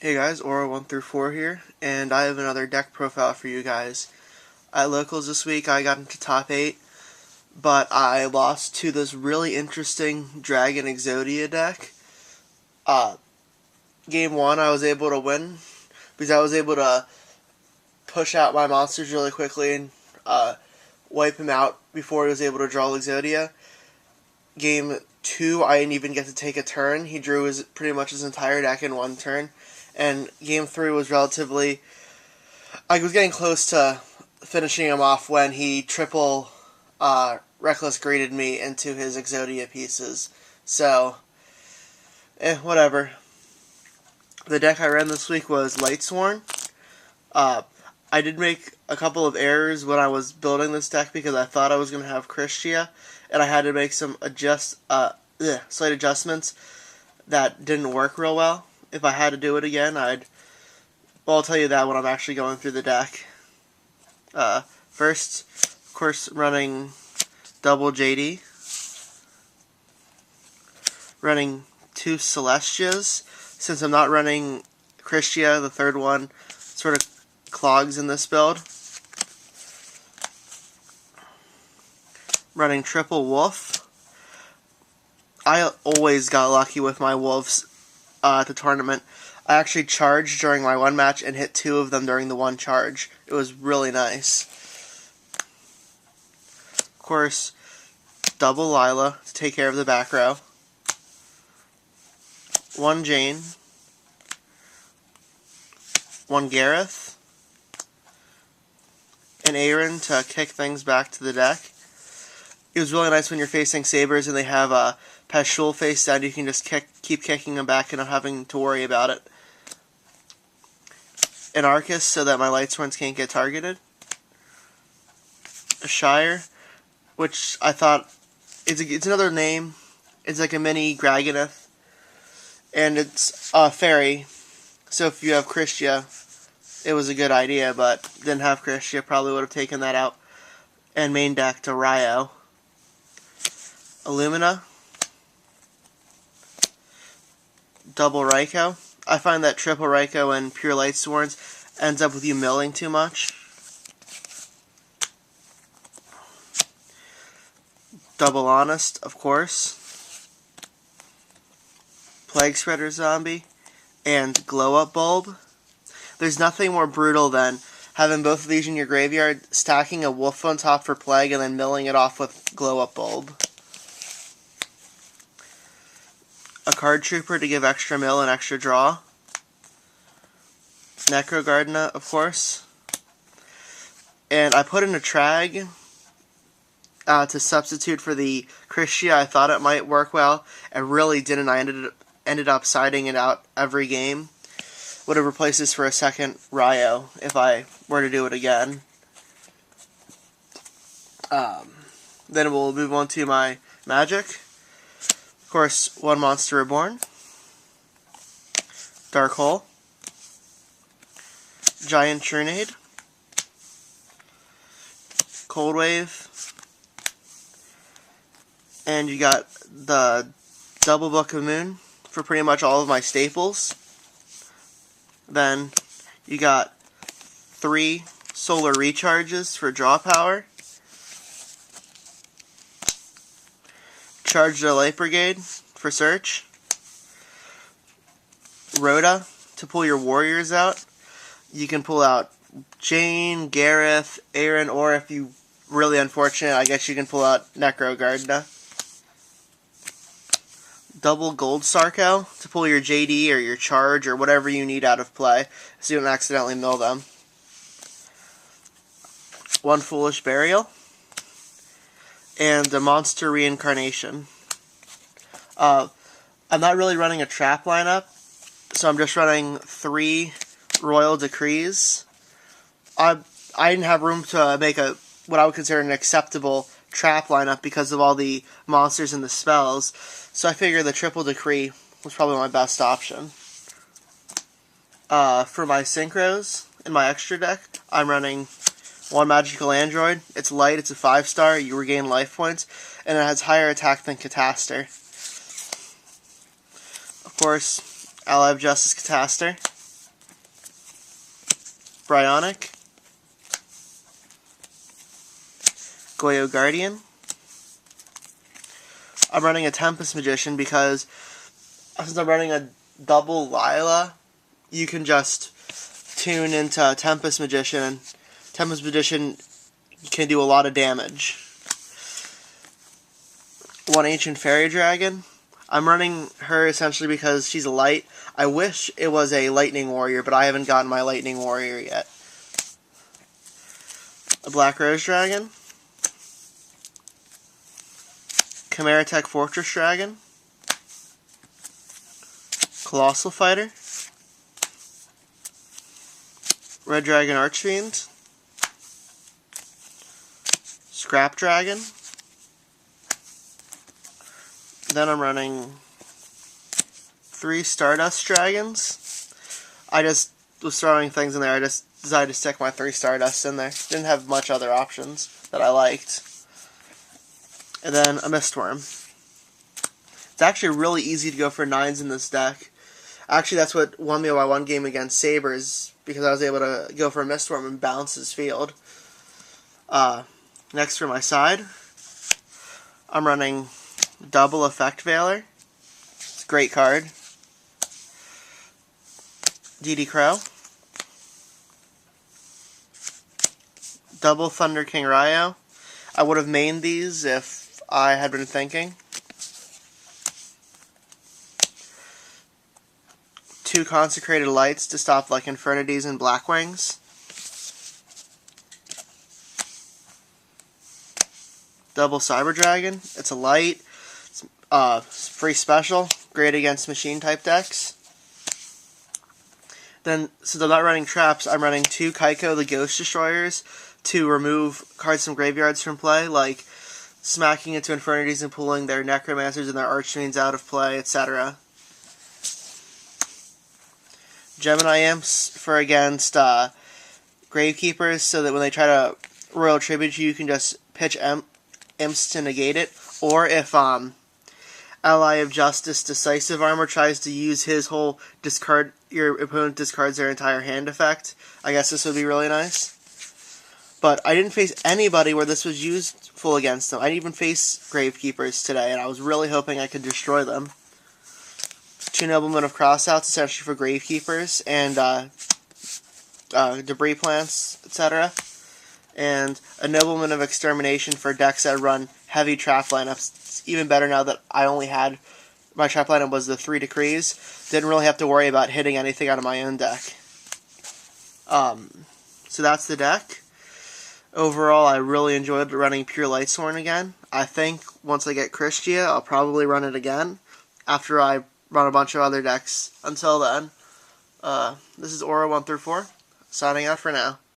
Hey guys, Aura 1 through 4 here, and I have another deck profile for you guys. At Locals this week, I got into top 8, but I lost to this really interesting Dragon Exodia deck. Game 1, I was able to win because I was able to push out my monsters really quickly and wipe him out before he was able to draw Exodia. Game 2, I didn't even get to take a turn. He drew pretty much his entire deck in one turn. And Game 3 was relatively... I was getting close to finishing him off when he triple Reckless graded me into his Exodia pieces. So, whatever. The deck I ran this week was Lightsworn. I did make a couple of errors when I was building this deck because I thought I was going to have Kristya, and I had to make some slight adjustments that didn't work real well. If I had to do it again, I'll tell you that when I'm actually going through the deck. First, of course, running double JD. Running 2 Celestias. Since I'm not running Kristya, the third one sort of clogs in this build. Running triple Wolf. I always got lucky with my Wolves at the tournament. I actually charged during my one match and hit 2 of them during the one charge. It was really nice. Of course, double Lila to take care of the back row. 1 Jane. 1 Gareth. And Aaron to kick things back to the deck. It was really nice when you're facing Sabres and they have a Peshul face down. You can just keep kicking them back and not having to worry about it. An Arcus so that my Lightsworns can't get targeted. A Shire, which I thought it's another name. It's like a mini Graganeth, and it's a fairy. So if you have Kristya, it was a good idea, but didn't have Kristya, probably would have taken that out and main deck to Ryo. Illumina. Double Raikou. I find that triple Raikou and pure Lightsworns ends up with you milling too much. Double Honest, of course. Plague Spreader Zombie. And Glow Up Bulb. There's nothing more brutal than having both of these in your graveyard, stacking a Wolf on top for Plague, and then milling it off with Glow Up Bulb. A Card Trooper to give extra mill and extra draw. Necro Gardener, of course. And I put in a trag to substitute for the Kristya. I thought it might work well. It really didn't. I ended up siding it out every game. Would have replaced this for a second Ryo if I were to do it again. Then we'll move on to my Magic. Of course, 1 Monster Reborn. Dark Hole. Giant Trunade. Cold Wave. And you got the Double Book of Moon for pretty much all of my staples. Then you got 3 Solar Recharges for draw power. Charge the Light Brigade for search. Rhoda to pull your warriors out. You can pull out Jane, Gareth, Aaron, or if you really unfortunate, I guess you can pull out Necro Gardener. Double Gold Sarko to pull your JD or your Charge or whatever you need out of play so you don't accidentally mill them. 1 Foolish Burial. And a Monster Reincarnation. I'm not really running a trap lineup, so I'm just running 3 Royal Decrees. I didn't have room to make what I would consider an acceptable trap lineup because of all the monsters and the spells, so I figured the triple decree was probably my best option. For my synchros in my extra deck, I'm running 1 Magical Android. It's light, it's a 5-star, you regain life points, and it has higher attack than Cataster. Of course, Ally of Justice Cataster. Bryonic, Goyo Guardian. I'm running a Tempest Magician because since I'm running a double Lila, you can just tune into Tempest Magician, and Tempest Magician can do a lot of damage. One Ancient Fairy Dragon. I'm running her essentially because she's a light. I wish it was a Lightning Warrior, but I haven't gotten my Lightning Warrior yet. A Black Rose Dragon. Chimera Tech Fortress Dragon. Colossal Fighter. Red Dragon Archfiend. Scrap Dragon. Then I'm running 3 Stardust Dragons. I just was throwing things in there. I just decided to stick my 3 Stardust in there. Didn't have much other options that I liked. And then a Mistworm. It's actually really easy to go for 9s in this deck. Actually, that's what won me my one game against Sabres, because I was able to go for a Mistworm and bounce his field. Next for my side, I'm running Double Effect Veiler. It's a great card. DD Crow. Double Thunder King Ryo. I would have mained these if I had been thinking. 2 Consecrated Lights to stop like Infernities and Blackwings. Double Cyber Dragon. It's a light. It's free special. Great against machine type decks. Then, since I'm not running traps, I'm running 2 Kaiko the Ghost Destroyers to remove cards from graveyards from play, like smacking into Infernities and pulling their Necromancers and their Archfiends out of play, etc. Gemini Imps for against Gravekeepers, so that when they try to Royal Tribute you can just pitch Imps to negate it. Or if Ally of Justice Decisive Armor tries to use his whole discard, your opponent discards their entire hand effect, I guess this would be really nice. But I didn't face anybody where this was useful against them. I didn't even face Gravekeepers today, and I was really hoping I could destroy them. 2 Noblemen of Crossouts, essentially for Gravekeepers, and Debris Plants, etc. And a Nobleman of Extermination for decks that run heavy trap lineups. It's even better now that I only had, my trap lineup was the 3 Decrees. Didn't really have to worry about hitting anything out of my own deck. So that's the deck. Overall, I really enjoyed running Pure Lightsworn again. I think once I get Kristya, I'll probably run it again after I run a bunch of other decks. Until then, this is Aura 1 through 4, signing out for now.